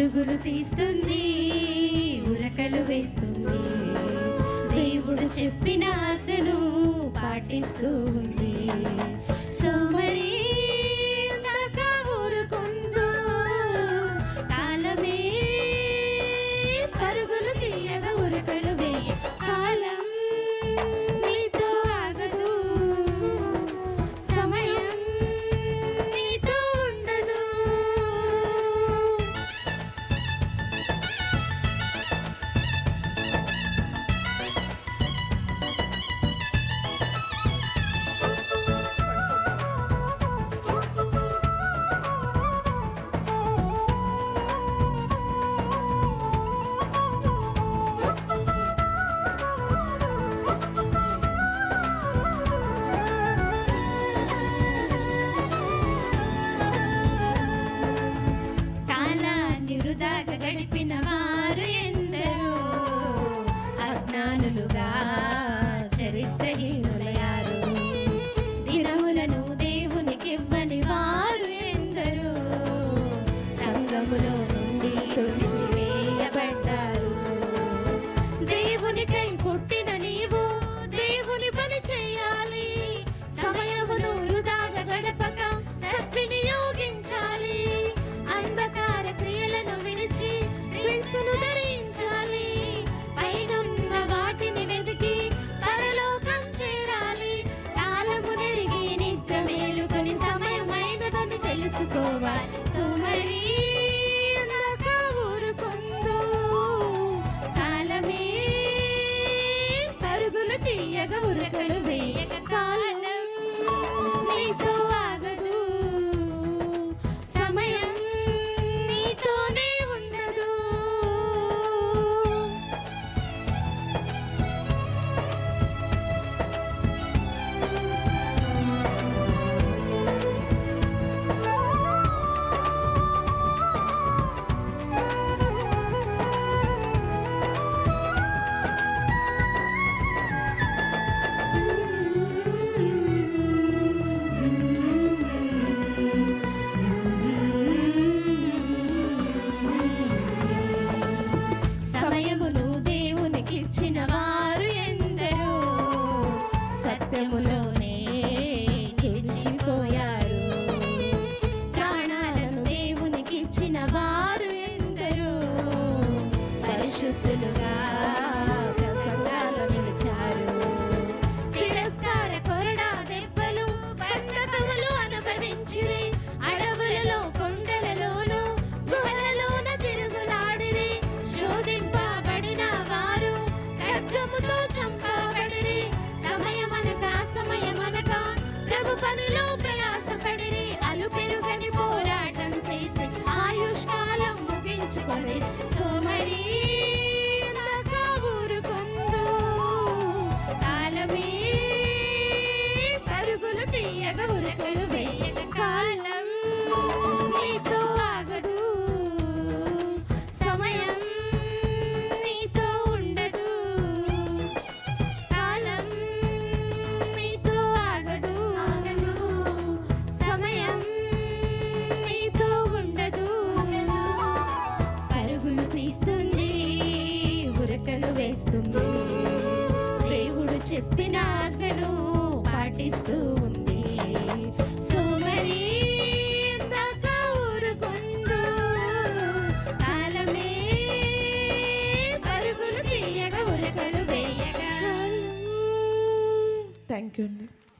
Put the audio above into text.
పరుగులు తీస్తుంది, ఉరకలు వేస్తుంది, దేవుడు చెప్పిన ఆజ్ఞను పాటిస్తూ ఉంది. సోమరి అందాక ఊరుకుందో, కాలమే పరుగులు తీయగా ఉరకలు వేయ. కాలం నీతో ఆగదు, సమయం నీతో ఉండదు. వృధాగా గడిపిన వారు ఎందరో, అజ్ఞానులుగా చరిత్రహీనులయారు. దినములను దేవునికివ్వని వారు ఎందరో, సంఘములో నుండి తుడిచివేయబడ్డారు. దేవునికై పుట్టిన నీవు దేవుని పని చేయాలి. సమయమును వృధాగా గడపక సద్వినియోగించాలి. అంధకార క్రియలను విడిచి క్రీస్తును ధరించాలి. పైనున్న వాటిని వెతికి పరలోకం చేరాలి. కాలము నెరిగి నిద్ర మేలుకొని సమయమైనదని తెలుసుకోవాలి. సోమరి అందాక ఊరుకుందో, కాలమే పరుగులు తీయగా ఉరకలు వేయక. కాలం నీతో ఆగదు, సమయం నీతోనే ఉండదు. సమయమును దేవునికిచ్చిన వారు ఎందరో, సత్యములోనే నిలిచిపోయారు. ప్రాణాలను దేవునికిచ్చిన వారు ఎందరో, పరిశుద్ధులుగా ప్రసంగాలు నిలిచారు. తిరస్కార కొరడా దెబ్బలు బంధకములు అనుభవించిరి. అడవులలో కొండలలోను గుహలలోన తిరుగులాడిరి. శోధింపబడిన వారు ఖడ్గముతో చంపబడిరి. సమయమనక ప్రభు పనిలో ప్రయాసపడిరి. అలుపెరుగని పోరాటం చేసి ఆయుష్కాలం ముగించుకొని సోమరి అందాక ఊరుకుందో, కాలమే పరుగులు తీయగా ఉరకలు వేయక. కాలం నీతో ఆగదు, సమయం నీతో ఉండదు. కాలం నీతో ఆగదు, సమయం నీతో ఉండదు. పరుగులు తీస్తుంది, ఉరకలు వేస్తుంది, దేవుడు చెప్పిన ఆజ్ఞను పాటిస్తూ ఉంది. సోమరి అందాక ఊరుకుందో, కాలమే పరుగులు తీయగా ఉరకలు వేయగా. థ్యాంక్ యూ అండి.